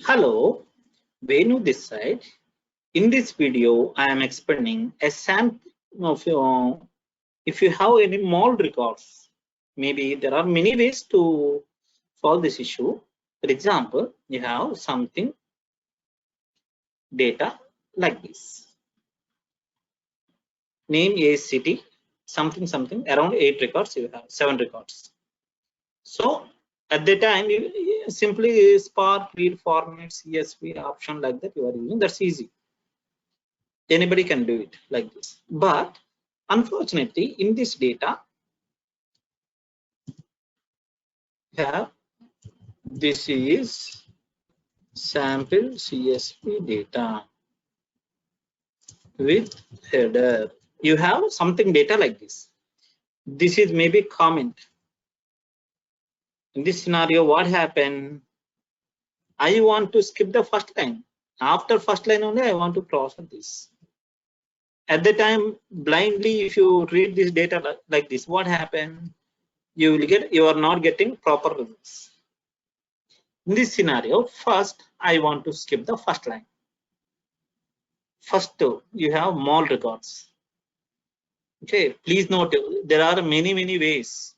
Hello, Venu this side. In this video, I am explaining a sample of if you have any mold records. Maybe there are many ways to solve this issue. For example, you have something data like this. Name is city, something around 8 records. You have 7 records. So at the time, you simply spark read format CSV option like that you are using. That's easy. Anybody can do it like this. But unfortunately, in this data, have this is sample CSV data with header. You have something data like this. This is maybe comment. In this scenario, what happened? I want to skip the first line. After first line only, I want to process this. At the time, blindly, if you read this data like this, what happened? You are not getting proper results. In this scenario, first I want to skip the first line. First, you have mold records. Okay, please note there are many ways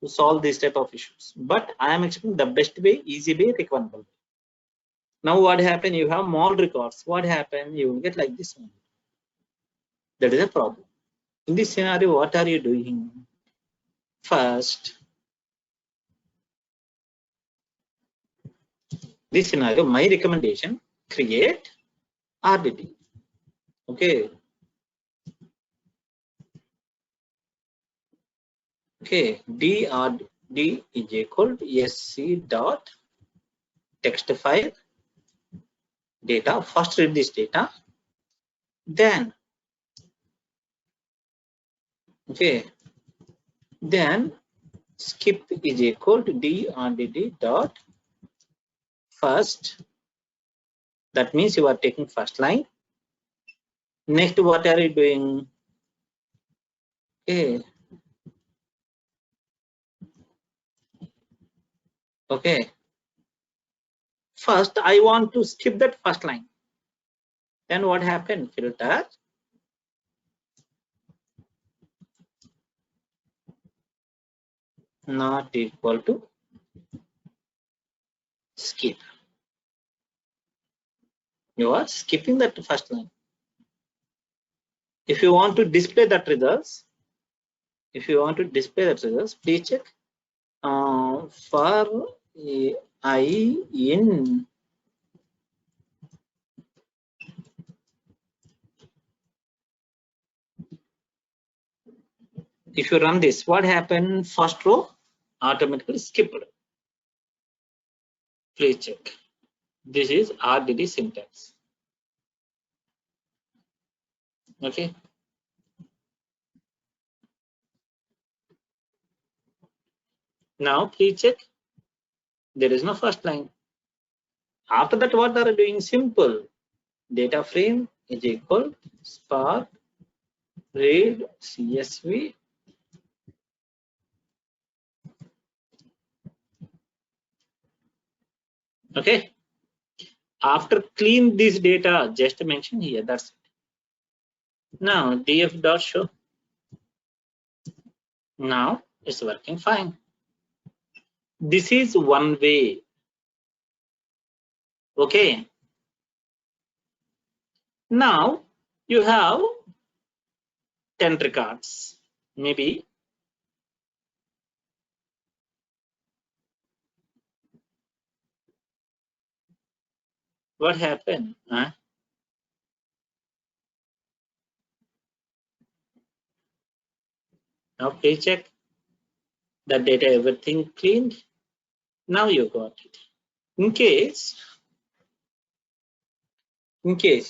to solve this type of issues, but I am explaining the best way, easy way, recommendable way. Now what happened? You have mold records. What happened? You will get like this one. That is a problem. In this scenario, what are you doing? First, this scenario, my recommendation, create RDD. Okay. Okay, drdd is equal to sc.textFile data. First read this data, then then skip is equal to drdd.first. That means you are taking first line. Next, what are you doing? Okay. First, I want to skip that first line. Then what happened? Filter not equal to skip. You are skipping that first line. If you want to display that results, please check for I in if you run this, what happened? First row automatically skipped. Please check. This is RDD syntax. Okay. Now please check. There is no first line. After that, what are you doing? Simple. Data frame is equal spark.read.csv. Okay. After clean this data, just mention here. That's it. Now df.show. Now it's working fine. This is one way. Okay. Now you have 10 records. Maybe what happened? Now please check the data, everything cleaned. Now you got it. In case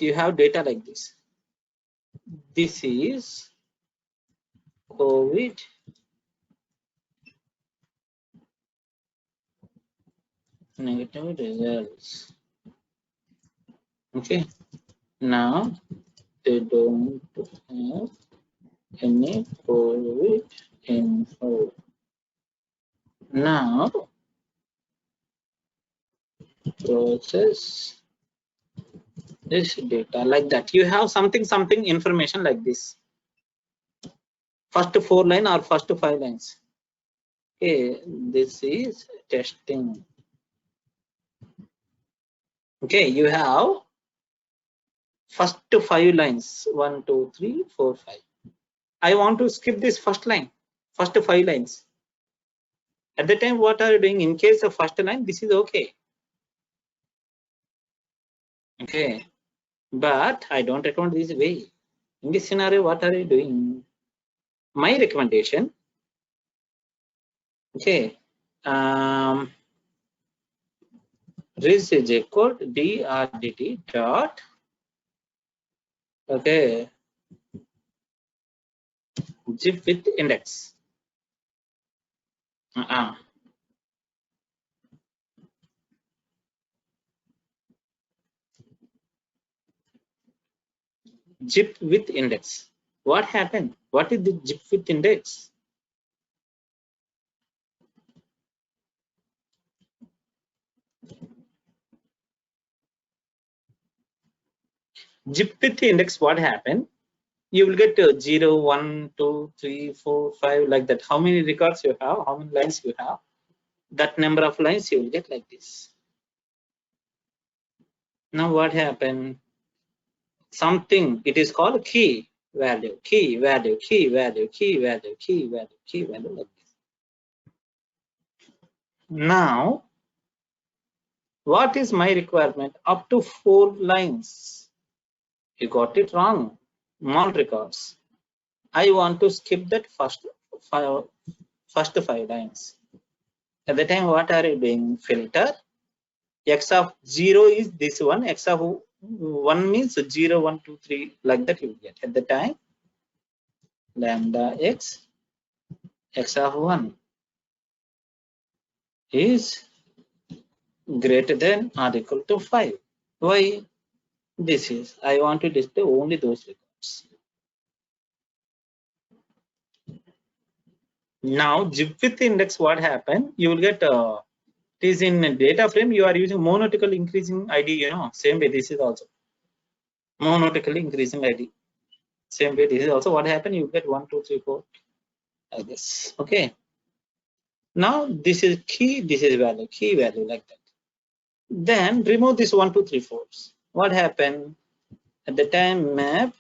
you have data like this, this is COVID negative results. Okay, now they don't have any COVID info. Now process this data like that. You have something information like this. First 4 line or first 5 lines. Okay, this is testing. Okay, you have first 5 lines. 1, 2, 3, 4, 5. I want to skip this first line, first 5 lines. At the time, what are you doing? In case of first line, this is okay. Okay, but I don't recommend this way. In this scenario, what are you doing? My recommendation. Okay, res is equal drdd dot. Okay, zip with index. Zip with index. What happened? What is the zip with index? Zip with index, what happened? You will get 0, 1, 2, 3, 4, 5 like that. How many records you have? How many lines you have? That number of lines you will get like this. Now what happened? Something, it is called key value, key value, key value, key value, key value, key value like this. Now, what is my requirement? Up to 4 lines. You got it wrong. Null records. I want to skip that first 5 lines. At the time, what are you doing? Filter. X of 0 is this one. X of 1 means 0, 1, 2, 3 like that you get. At the time, lambda x of 1 is greater than or equal to 5. Why? This is, I want to display only those records. Now, zip with index, what happened? You will get, it is in DataFrame, you are using monotically increasing ID, you know, same way this is also. Monotically increasing ID. Same way this is also what happened, you get 1, 2, 3, 4 like this. Okay. Now, this is key, this is value, key value like that. Then remove this 1, 2, 3, 4. What happened? At the time, map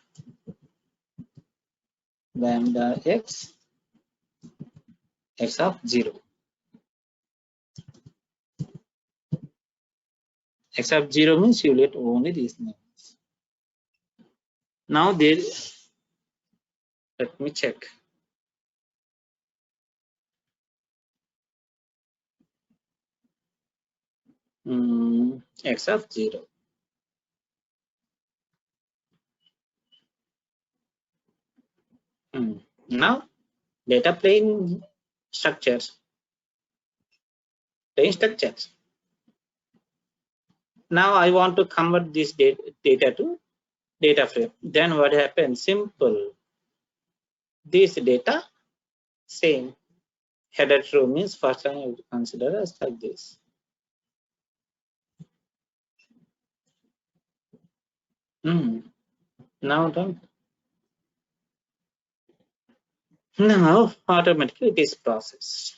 lambda x of 0. X of 0 means you let only these names. Now there, let me check. X of 0. Now data plain structures. Plain structures. Now I want to convert this data to data frame. Then what happens? Simple. This data same. Header true means first line I would consider as like this. Now done. Now automatically it is processed.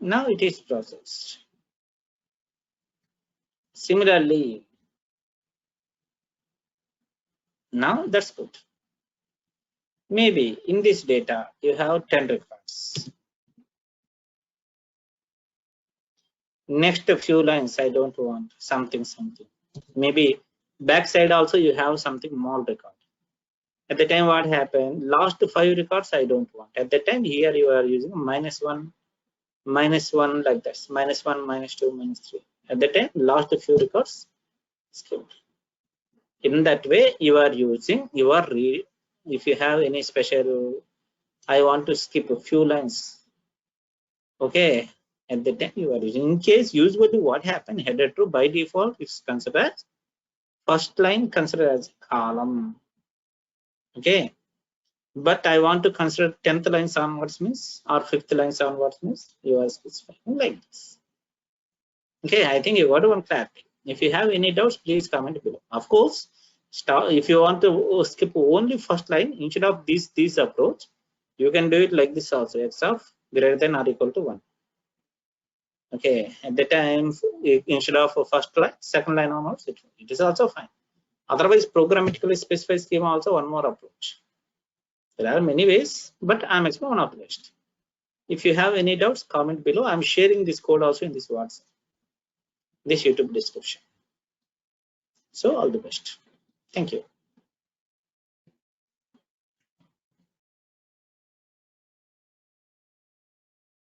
Now it is processed. Similarly, now that's good. Maybe in this data you have 10 records. Next few lines I don't want something. Maybe backside also you have something more record. At the time what happened? Last 5 records I don't want. At the time here you are using -1, -1 like this, -1, -2, -3. At the time last few records skipped. In that way you are using your read. If you have any special, I want to skip a few lines. Okay, At the time you are using. In case usually what happen, header true by default is considered as first line, considered as a column. Okay, but I want to consider 10th lines onwards means, or 5th lines onwards means, you are specifying like this. Okay, I think you got one clarity. If you have any doubts, please comment below. Of course, if you want to skip only first line instead of this approach, you can do it like this also, x of greater than or equal to 1. Okay, at the time instead of first line, second line onwards, it is also fine. Otherwise, programmatically specify schema also one more approach. There are many ways, but I'm explaining one of the best. If you have any doubts, comment below. I'm sharing this code also in this WhatsApp, this YouTube description. So all the best. Thank you.